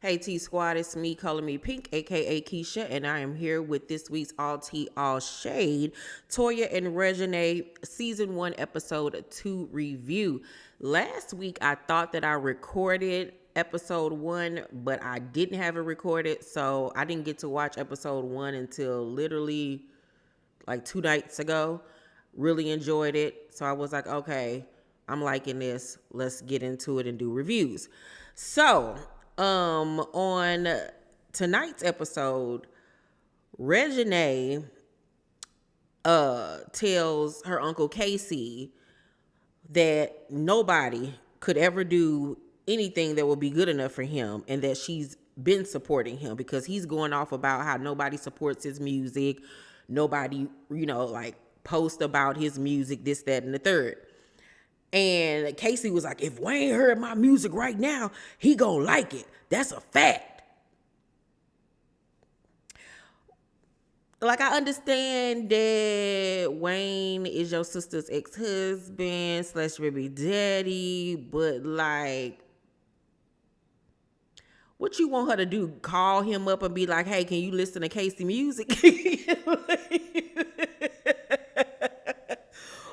Hey T Squad, it's me, Color Me Pynk, aka Keisha, and I am here with this week's All Tea, All Shade, Toya and Reginae Season 1, Episode 2 review. Last week, I thought that I recorded Episode 1, but I didn't have it recorded, so I didn't get to watch Episode 1 until literally like 2 nights ago. Really enjoyed it, so I was like, okay, I'm liking this. Let's get into it and do reviews. So, on tonight's episode, Reginae tells her Uncle Casey that nobody could ever do anything that would be good enough for him, and that she's been supporting him because he's going off about how nobody supports his music, nobody, like post about his music, this, that, and the third. And Casey was like, if Wayne heard my music right now, he gonna like it. That's a fact. Like, I understand that Wayne is your sister's ex-husband / baby daddy, but like, what you want her to do? Call him up and be like, hey, can you listen to Casey music?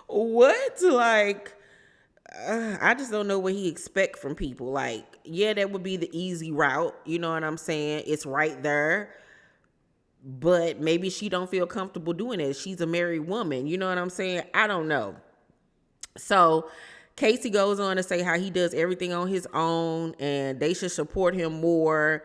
What? Like, I just don't know what he expect from people. Like, yeah, that would be the easy route. You know what I'm saying? It's right there. But maybe she don't feel comfortable doing it. She's a married woman. You know what I'm saying? I don't know. So Casey goes on to say how he does everything on his own and they should support him more.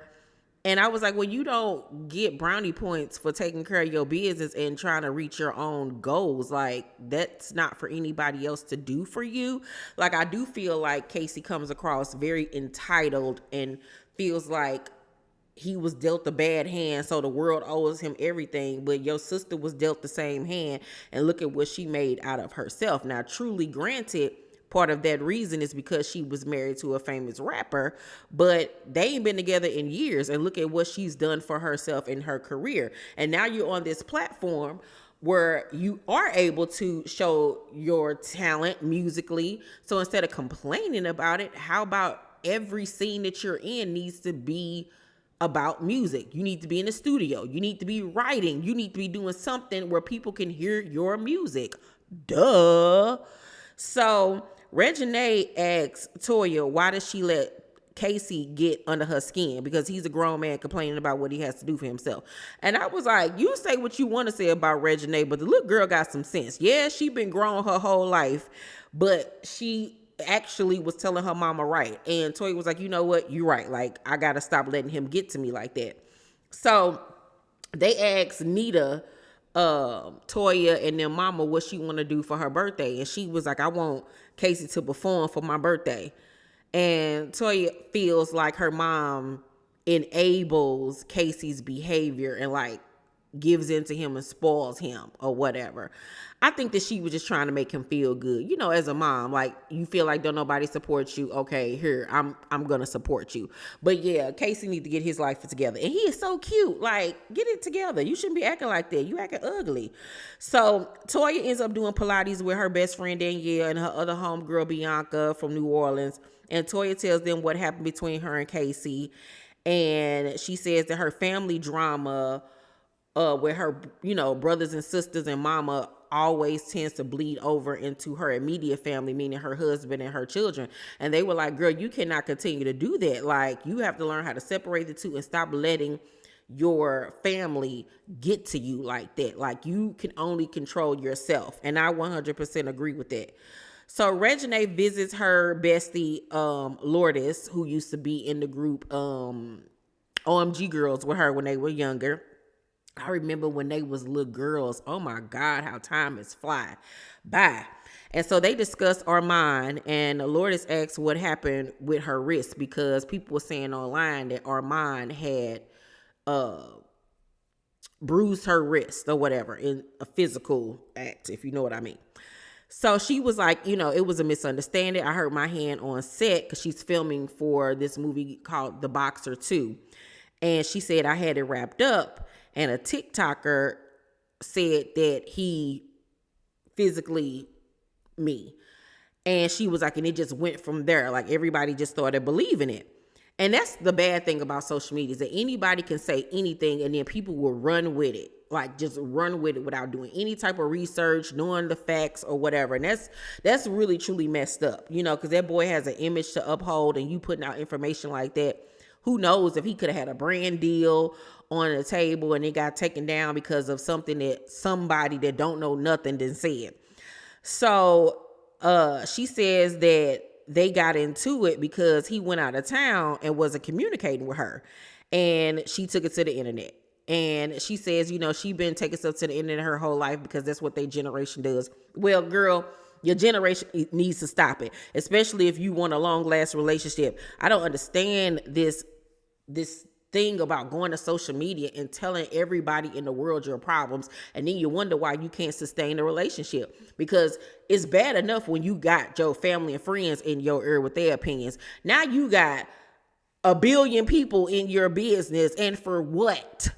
And I was like, well, you don't get brownie points for taking care of your business and trying to reach your own goals. Like, that's not for anybody else to do for you. Like, I do feel like Casey comes across very entitled and feels like he was dealt a bad hand, so the world owes him everything. But your sister was dealt the same hand, and look at what she made out of herself. Now, truly granted, part of that reason is because she was married to a famous rapper, but they ain't been together in years, and look at what she's done for herself in her career. And now you're on this platform where you are able to show your talent musically. So instead of complaining about it, how about every scene that you're in needs to be about music? You need to be in the studio. You need to be writing. You need to be doing something where people can hear your music. Duh. So Reginae asks Toya, why does she let Casey get under her skin? Because he's a grown man complaining about what he has to do for himself. And I was like, you say what you want to say about Reginae, but the little girl got some sense. Yeah, she been grown her whole life, but she actually was telling her mama right. And Toya was like, you know what? You're right. Like, I got to stop letting him get to me like that. So they asked Anita, Toya and their mama what she want to do for her birthday. And she was like, I want Casey to perform for my birthday. And Toya feels like her mom enables Casey's behavior and like gives into him and spoils him or whatever. I think that she was just trying to make him feel good. You know, as a mom, like, you feel like don't nobody support you. Okay, here, I'm gonna support you. But yeah, Casey needs to get his life together. And he is so cute. Like, get it together. You shouldn't be acting like that. You acting ugly. So Toya ends up doing Pilates with her best friend Danielle and her other homegirl Bianca from New Orleans. And Toya tells them what happened between her and Casey. And she says that her family drama with her, brothers and sisters and mama always tends to bleed over into her immediate family, meaning her husband and her children. And they were like, girl, you cannot continue to do that. Like, you have to learn how to separate the two and stop letting your family get to you like that. Like, you can only control yourself. And I 100% agree with that. So Reginae visits her bestie, Lourdes, who used to be in the group OMG Girls with her when they were younger. I remember when they was little girls. Oh my God, how time is fly by. And so they discussed Armon, and Lourdes asked what happened with her wrist, because people were saying online that Armon had bruised her wrist or whatever in a physical act, if you know what I mean. So she was like, it was a misunderstanding. I hurt my hand on set because she's filming for this movie called The Boxer 2. And she said, I had it wrapped up. And a TikToker said that he physically me. And she was like, and it just went from there. Like, everybody just started believing it. And that's the bad thing about social media, is that anybody can say anything and then people will run with it. Like just run with it without doing any type of research, knowing the facts or whatever. And that's really truly messed up, because that boy has an image to uphold, and you putting out information like that. Who knows if he could have had a brand deal on the table and it got taken down because of something that somebody that don't know nothing done said. So she says that they got into it because he went out of town and wasn't communicating with her, and she took it to the internet. And she says, she been taking stuff to the internet her whole life because that's what their generation does. Well, girl, your generation needs to stop it, especially if you want a long last relationship. I don't understand this thing about going to social media and telling everybody in the world your problems, and then you wonder why you can't sustain a relationship, because it's bad enough when you got your family and friends in your ear with their opinions. Now you got a billion people in your business, and for what?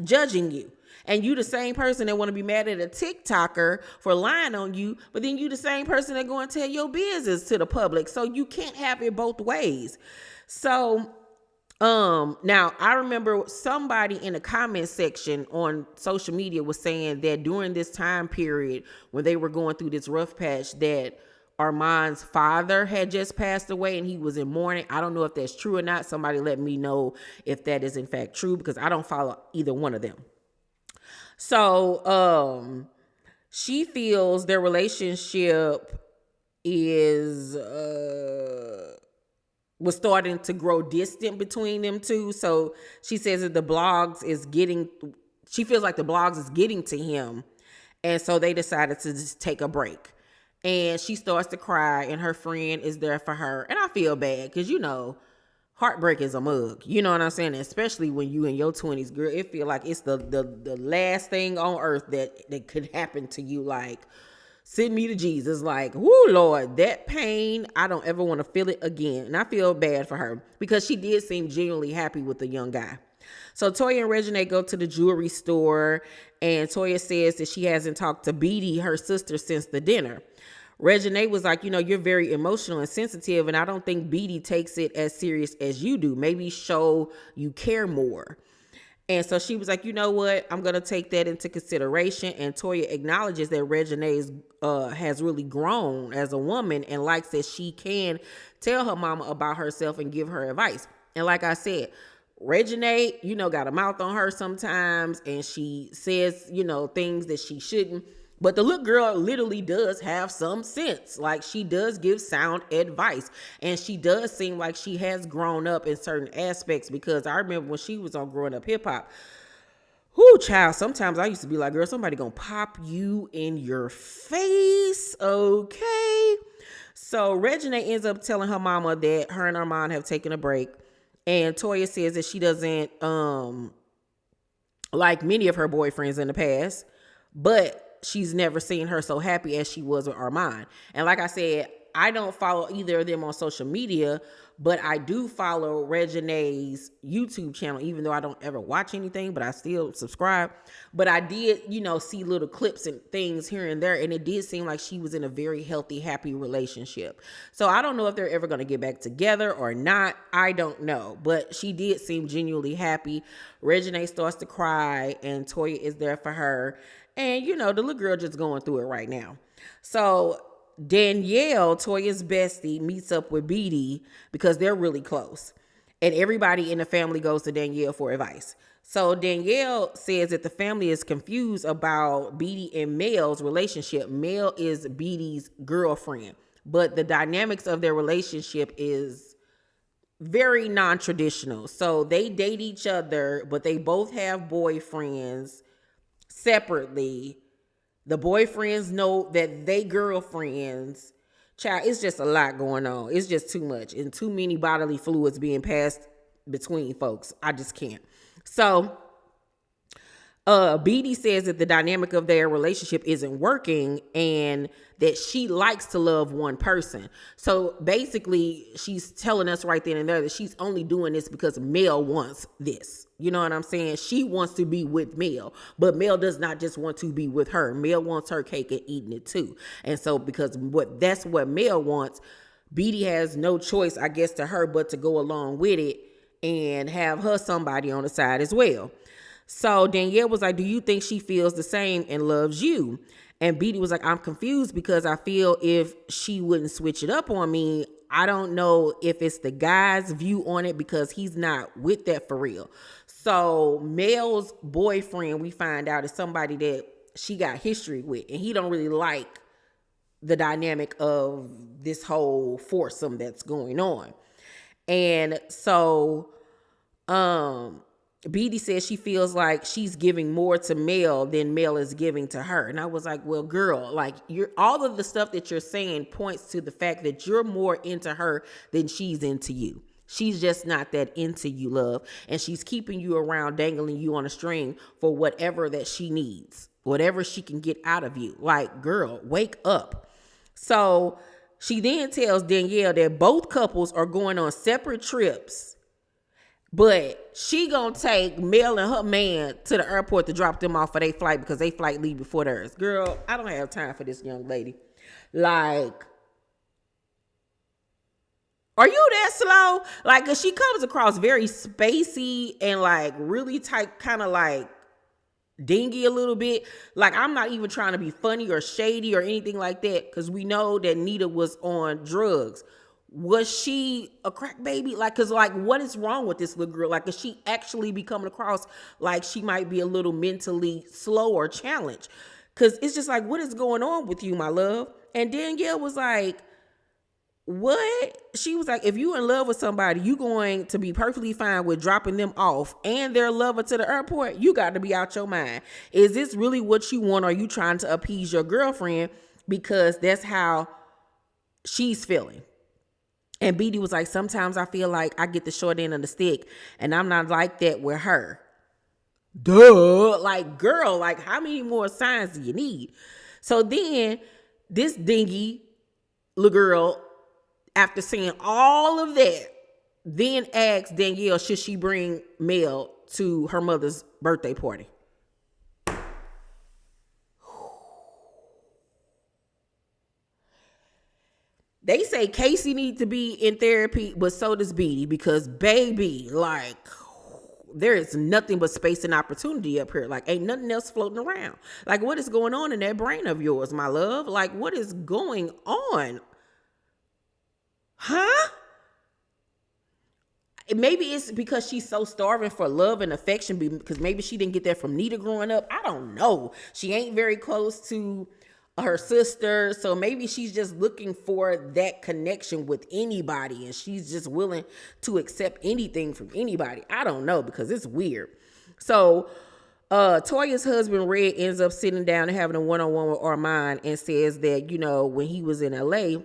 Judging you. And you the same person that want to be mad at a TikToker for lying on you, but then you the same person that going to tell your business to the public. So you can't have it both ways. So now I remember somebody in the comment section on social media was saying that during this time period when they were going through this rough patch, that Armon's father had just passed away and he was in mourning. I don't know if that's true or not. Somebody let me know if that is in fact true, because I don't follow either one of them. So she feels their relationship was starting to grow distant between them two. So she says that she feels like the blogs is getting to him. And so they decided to just take a break. And she starts to cry, and her friend is there for her. And I feel bad because, heartbreak is a mug. You know what I'm saying? Especially when you in your 20s, girl, it feel like it's the last thing on earth that could happen to you. Like, send me to Jesus. Like, whoo, Lord, that pain, I don't ever want to feel it again. And I feel bad for her because she did seem genuinely happy with the young guy. So Toya and Reginae go to the jewelry store, and Toya says that she hasn't talked to Beedy, her sister, since the dinner. Reginae was like, you're very emotional and sensitive, and I don't think Beedy takes it as serious as you do. Maybe show you care more. And so she was like, you know what? I'm going to take that into consideration. And Toya acknowledges that Reginae has really grown as a woman and likes that she can tell her mama about herself and give her advice. And like I said, Reginae, got a mouth on her sometimes, and she says, things that she shouldn't. But the little girl literally does have some sense. Like, she does give sound advice, and she does seem like she has grown up in certain aspects, because I remember when she was on Growing Up Hip Hop, whoo, child, sometimes I used to be like, girl, somebody gonna pop you in your face, okay? So Reginae ends up telling her mama that her and Armon have taken a break, and Toya says that she doesn't like many of her boyfriends in the past, but she's never seen her so happy as she was with Armon. And like I said, I don't follow either of them on social media, but I do follow Reginae's YouTube channel, even though I don't ever watch anything, but I still subscribe. But I did, see little clips and things here and there, and it did seem like she was in a very healthy, happy relationship. So I don't know if they're ever going to get back together or not. I don't know, but she did seem genuinely happy. Reginae starts to cry, and Toya is there for her. And, the little girl just going through it right now. So Danielle, Toya's bestie, meets up with Beedy because they're really close. And everybody in the family goes to Danielle for advice. So Danielle says that the family is confused about Beedy and Mel's relationship. Mel is Beedy's girlfriend, but the dynamics of their relationship is very non-traditional. So they date each other, but they both have boyfriends separately. The boyfriends know that they girlfriends. Child, it's just a lot going on. It's just too much, and too many bodily fluids being passed between folks. I just can't. So Beedy says that the dynamic of their relationship isn't working, and that she likes to love one person. So basically, she's telling us right then and there that she's only doing this because Mel wants this. You know what I'm saying? She wants to be with Mel, but Mel does not just want to be with her. Mel wants her cake and eating it too. And so because that's what Mel wants, Beedy has no choice, I guess, to her but to go along with it and have her somebody on the side as well. So Danielle was like, do you think she feels the same and loves you? And Beedy was like, I'm confused because I feel if she wouldn't switch it up on me, I don't know if it's the guy's view on it because he's not with that for real. So Mel's boyfriend, we find out, is somebody that she got history with, and he don't really like the dynamic of this whole foursome that's going on. And so Beedy says she feels like she's giving more to Mel than Mel is giving to her. And I was like, well, girl, like you're all of the stuff that you're saying points to the fact that you're more into her than she's into you. She's just not that into you, love. And she's keeping you around, dangling you on a string for whatever that she needs, whatever she can get out of you. Like, girl, wake up. So she then tells Danielle that both couples are going on separate trips, but she gonna take Mel and her man to the airport to drop them off for their flight because they flight leave before theirs. Girl, I don't have time for this young lady. Like, are you that slow? Like, cause she comes across very spacey and like really tight, kind of like dingy a little bit. Like, I'm not even trying to be funny or shady or anything like that, because we know that Nita was on drugs. Was she a crack baby? Like, cause like, what is wrong with this little girl? Like, is she actually be coming across like she might be a little mentally slow or challenged? Cause it's just like, what is going on with you, my love? And Danielle was like, what? She was like, if you in love with somebody, you going to be perfectly fine with dropping them off and their lover to the airport? You got to be out your mind. Is this really what you want? Or are you trying to appease your girlfriend because that's how she's feeling? And Beedy was like, sometimes I feel like I get the short end of the stick, and I'm not like that with her. Duh. Like, girl, like, how many more signs do you need? So then this dingy little girl, after saying all of that, then asked Danielle, should she bring Mel to her mother's birthday party? They say Casey needs to be in therapy, but so does Beedy, because baby, like, there is nothing but space and opportunity up here. Like, ain't nothing else floating around. Like, what is going on in that brain of yours, my love? Like, what is going on? Huh? Maybe it's because she's so starving for love and affection, because maybe she didn't get that from Nita growing up. I don't know. She ain't very close to her sister, so maybe she's just looking for that connection with anybody, and she's just willing to accept anything from anybody. I don't know, because it's weird. So Toya's husband Red ends up sitting down and having a one-on-one with Armon and says that, you know, when he was in LA,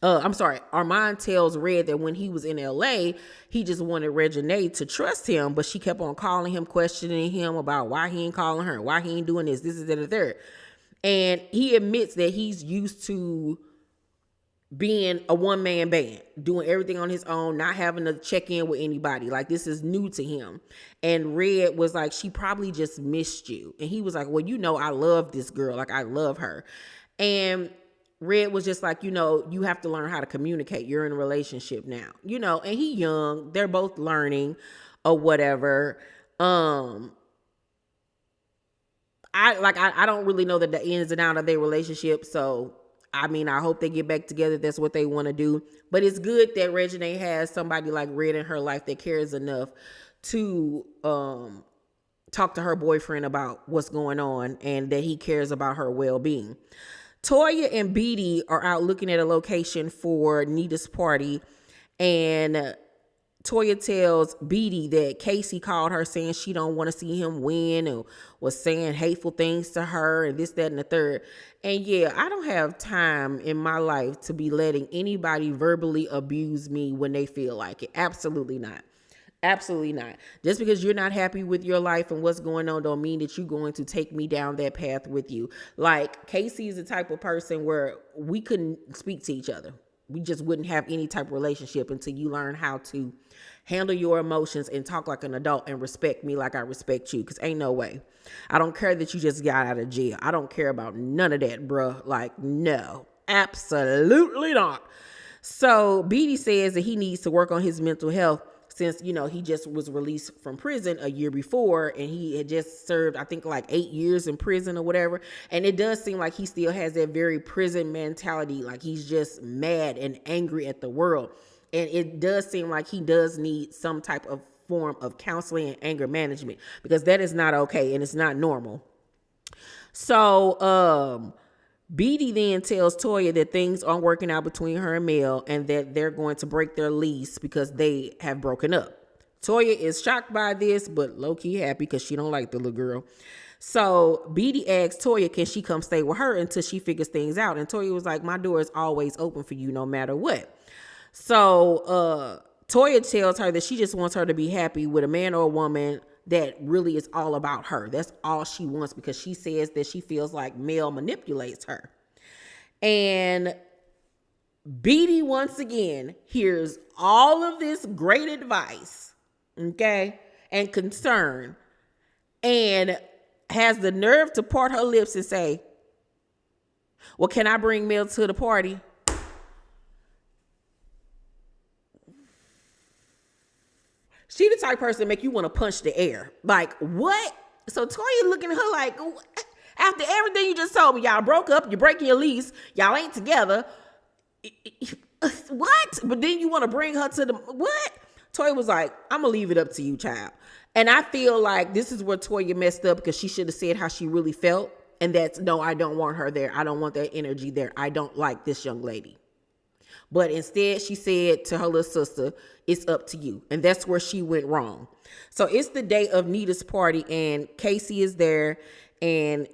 Armon tells Red that when he was in LA, he just wanted Reginae to trust him, but she kept on calling him, questioning him about why he ain't calling her, why he ain't doing this is that, and the third. And he admits that he's used to being a one-man band, doing everything on his own, not having to check in with anybody. Like, this is new to him. And Red was like, she probably just missed you. And he was like, well, you know, I love this girl. Like, I love her. And Red was just like, you know, you have to learn how to communicate. You're in a relationship now, you know, and he young. They're both learning or whatever. I don't really know the ins and outs of their relationship. So, I mean, I hope they get back together. That's what they want to do. But it's good that Reginae has somebody like Red in her life that cares enough to talk to her boyfriend about what's going on, and that he cares about her well-being. Toya and Beedy are out looking at a location for Nita's party, and Toya tells Beedy that Casey called her saying she don't want to see him win, and was saying hateful things to her and this, that, and the third. And yeah, I don't have time in my life to be letting anybody verbally abuse me when they feel like it. Absolutely not. Absolutely not. Just because you're not happy with your life and what's going on don't mean that you're going to take me down that path with you. Like, Casey is the type of person where we couldn't speak to each other. We just wouldn't have any type of relationship until you learn how to handle your emotions and talk like an adult and respect me like I respect you. Because ain't no way. I don't care that you just got out of jail. I don't care about none of that, bruh. Like, no, absolutely not. So Beedy says that he needs to work on his mental health since, he just was released from prison a year before and he had just served, I think, like 8 years in prison or whatever. And it does seem like he still has that very prison mentality. Like he's just mad and angry at the world. And it does seem like he does need some type of form of counseling and anger management because that is not okay and it's not normal. So, Beedy then tells Toya that things aren't working out between her and Mel and that they're going to break their lease because they have broken up. Toya is shocked by this, but low-key happy because she don't like the little girl. So Beedy asks Toya, can she come stay with her until she figures things out? And Toya was like, my door is always open for you no matter what. So Toya tells her that she just wants her to be happy with a man or a woman that really is all about her. That's all she wants because she says that she feels like Mel manipulates her. And Beedy once again hears all of this great advice, okay, and concern, and has the nerve to part her lips and say, well, can I bring Mel to the party? She the type of person to make you want to punch the air. Like, what? So Toya looking at her like, after everything you just told me, y'all broke up, you're breaking your lease, y'all ain't together. What? But then you want to bring her to the, what? Toya was like, I'm going to leave it up to you, child. And I feel like this is where Toya messed up because she should have said how she really felt. And that's, no, I don't want her there. I don't want that energy there. I don't like this young lady. But instead, she said to her little sister, it's up to you. And that's where she went wrong. So it's the day of Nita's party, and Casey is there. And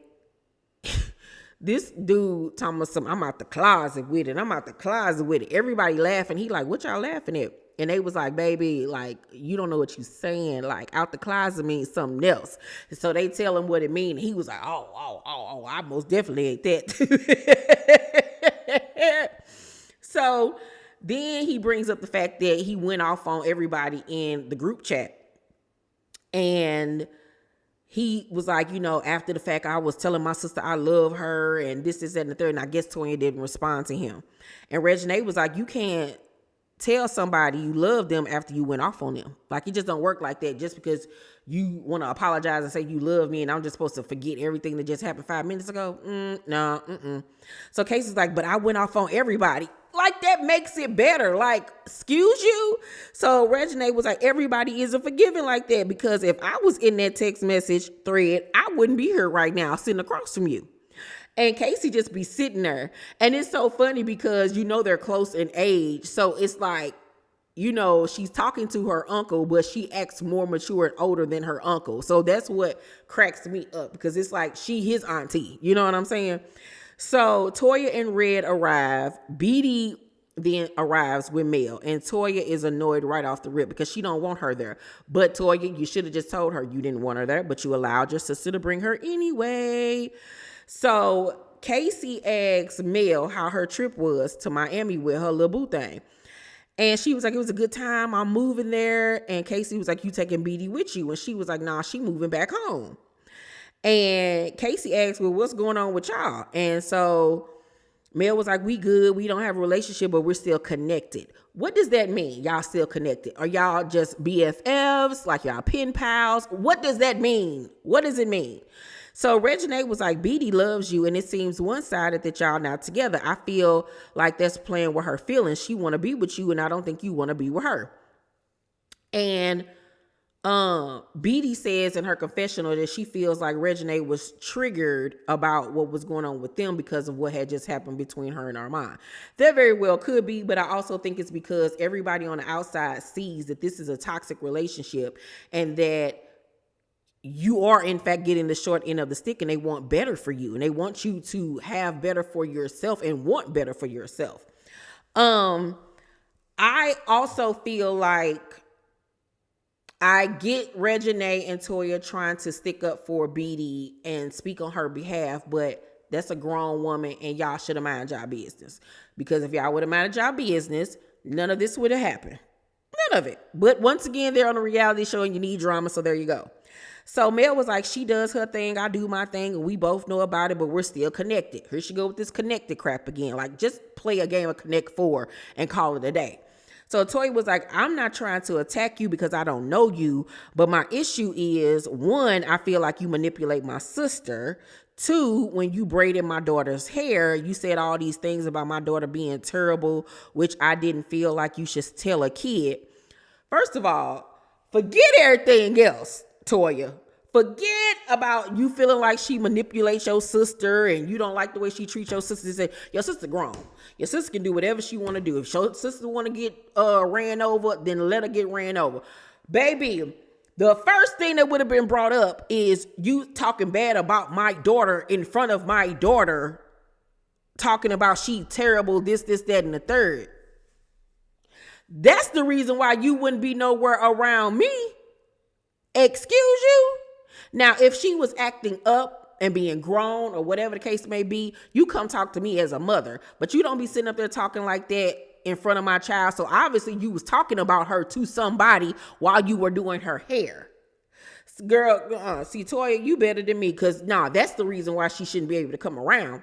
this dude talking about something, I'm out the closet with it. I'm out the closet with it. Everybody laughing. He like, what y'all laughing at? And they was like, baby, like, you don't know what you saying. Like, out the closet means something else. So they tell him what it means. He was like, oh, I most definitely ain't that. So then he brings up the fact that he went off on everybody in the group chat. And he was like, after the fact, I was telling my sister I love her and this, that, and the third. And I guess Toya didn't respond to him. And Reginae was like, you can't tell somebody you love them after you went off on them. Like, it just don't work like that. Just because you want to apologize and say you love me and I'm just supposed to forget everything that just happened 5 minutes ago. No. So Casey's like, but I went off on everybody. Like, that makes it better. Like, excuse you? So Reginae was like, everybody isn't forgiving like that, because if I was in that text message thread, I wouldn't be here right now sitting across from you. And Casey just be sitting there. And it's so funny because, they're close in age. So it's like, she's talking to her uncle, but she acts more mature and older than her uncle. So that's what cracks me up, because it's like she his auntie. You know what I'm saying? So Toya and Red arrive. Beedy then arrives with Mel, and Toya is annoyed right off the rip because she don't want her there. But Toya, you should have just told her you didn't want her there, but you allowed your sister to bring her anyway. So Casey asks Mel how her trip was to Miami with her little boo thing. And she was like, it was a good time. I'm moving there. And Casey was like, you taking Beedy with you? And she was like, nah, she moving back home. And Casey asked, well, what's going on with y'all? And so Mel was like, we good. We don't have a relationship, but we're still connected. What does that mean? Y'all still connected? Are y'all just BFFs? Like y'all pen pals? What does that mean? What does it mean? So Reginae was like, Beedy loves you, and it seems one-sided that y'all not together. I feel like that's playing with her feelings. She want to be with you, and I don't think you want to be with her. And Beedy says in her confessional that she feels like Reginae was triggered about what was going on with them because of what had just happened between her and Armon. That very well could be, but I also think it's because everybody on the outside sees that this is a toxic relationship and that you are in fact getting the short end of the stick, and they want better for you, and they want you to have better for yourself and want better for yourself. I also feel like I get Reginae and Toya trying to stick up for Beedy and speak on her behalf, but that's a grown woman, and y'all should have minded y'all business. Because if y'all would have minded y'all business, none of this would have happened. None of it. But once again, they're on a reality show and you need drama, so there you go. So Mel was like, she does her thing, I do my thing, and we both know about it, but we're still connected. Here she go with this connected crap again. Like, just play a game of Connect Four and call it a day. So Toya was like, I'm not trying to attack you because I don't know you, but my issue is, one, I feel like you manipulate my sister. Two, when you braided my daughter's hair, you said all these things about my daughter being terrible, which I didn't feel like you should tell a kid. First of all, forget everything else, Toya. Forget about you feeling like she manipulates your sister and you don't like the way she treats your sister. Say, your sister grown. Your sister can do whatever she want to do. If your sister want to get ran over, then let her get ran over. Baby, the first thing that would have been brought up is you talking bad about my daughter in front of my daughter, talking about she terrible, this, that, and the third. That's the reason why you wouldn't be nowhere around me. Excuse you? Now, if she was acting up and being grown or whatever the case may be, you come talk to me as a mother, but you don't be sitting up there talking like that in front of my child. So obviously you was talking about her to somebody while you were doing her hair. Girl, see, Toya, you better than me, because that's the reason why she shouldn't be able to come around.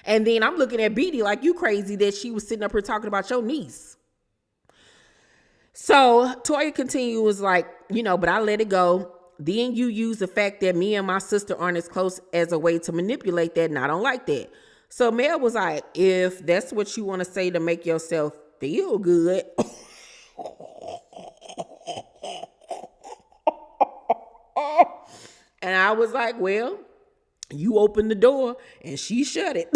And then I'm looking at Beedy like you crazy that she was sitting up here talking about your niece. So Toya continues like, but I let it go. Then you use the fact that me and my sister aren't as close as a way to manipulate that, and I don't like that. So Mel was like, if that's what you want to say to make yourself feel good. And I was like, well, you opened the door and she shut it.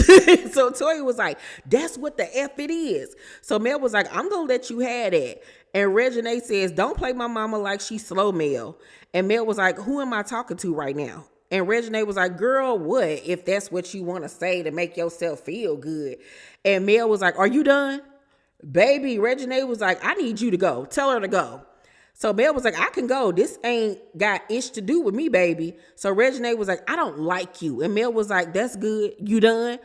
So Toya was like, that's what the F it is. So Mel was like, I'm going to let you have that. And Reginae says, don't play my mama like she's slow, Mel. And Mel was like, who am I talking to right now? And Reginae was like, girl, what? If that's what you want to say to make yourself feel good. And Mel was like, are you done? Baby, Reginae was like, I need you to go. Tell her to go. So Mel was like, I can go. This ain't got ish to do with me, baby. So Reginae was like, I don't like you. And Mel was like, that's good. You done?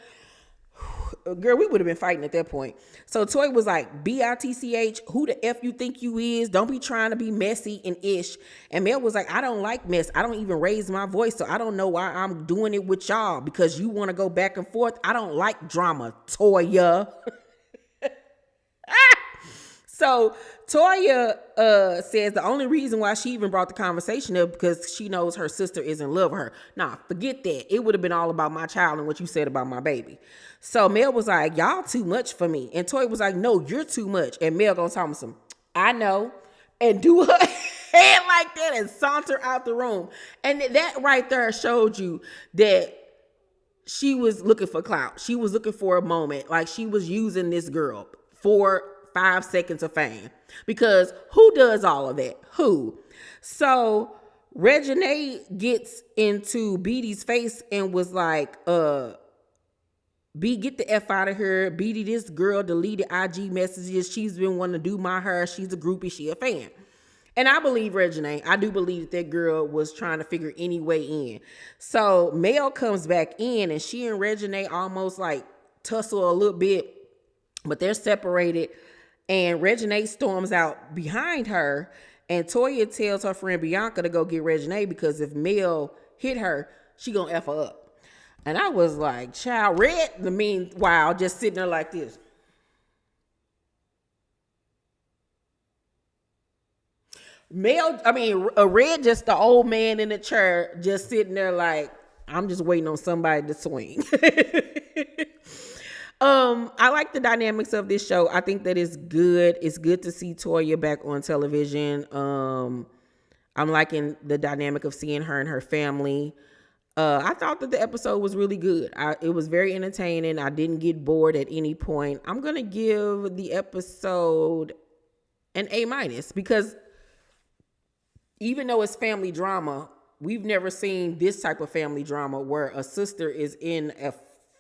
Girl, we would have been fighting at that point. So Toy was like, BITCH, who the F you think you is? Don't be trying to be messy and ish. And Mel was like, I don't like mess. I don't even raise my voice. So I don't know why I'm doing it with y'all, because you want to go back and forth. I don't like drama, Toya. So Toya says the only reason why she even brought the conversation up because she knows her sister is in love with her. Nah, forget that. It would have been all about my child and what you said about my baby. So Mel was like, y'all too much for me. And Toya was like, no, you're too much. And Mel gonna tell me some, I know. And do her head like that and saunter out the room. And that right there showed you that she was looking for clout. She was looking for a moment. Like she was using this girl for 5 seconds of fame, because who does all of that? Who? So Reginae gets into Beaty's face and was like, B, get the F out of here. Beedy, this girl deleted IG messages. She's been wanting to do my hair. She's a groupie. She a fan. And I believe Reginae. I do believe that girl was trying to figure any way in. So Mel comes back in and she and Reginae almost like tussle a little bit, but they're separated. And Reginae storms out behind her, and Toya tells her friend Bianca to go get Reginae because if Mel hit her, she gonna F her up. And I was like, child, Red, the meanwhile, just sitting there like this. Red, just the old man in the chair, just sitting there like, I'm just waiting on somebody to swing. I like the dynamics of this show. I think that it's good. It's good to see Toya back on television. I'm liking the dynamic of seeing her and her family. I thought that the episode was really good. It was very entertaining. I didn't get bored at any point. I'm going to give the episode an A- because even though it's family drama, we've never seen this type of family drama where a sister is in a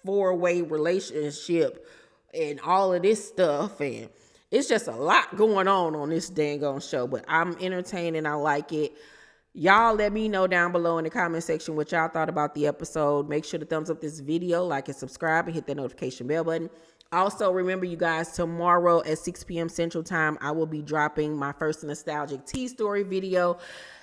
4-way relationship and all of this stuff, and it's just a lot going on this dang on show. But I'm entertained and I like it. Y'all let me know down below in the comment section what y'all thought about the episode. Make sure to thumbs up this video, like and subscribe, and hit that notification bell button. Also, remember you guys, tomorrow at 6 p.m. Central Time, I will be dropping my first nostalgic tea story video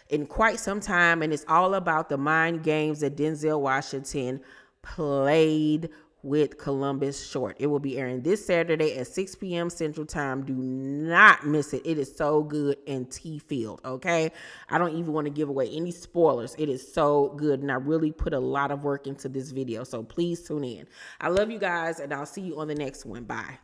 in quite some time, and it's all about the mind games that Denzel Washington played with Columbus Short. It will be airing this Saturday at 6 p.m. Central Time. Do not miss it. It is so good and tea-filled, okay? I don't even want to give away any spoilers. It is so good, and I really put a lot of work into this video, so please tune in. I love you guys, and I'll see you on the next one. Bye.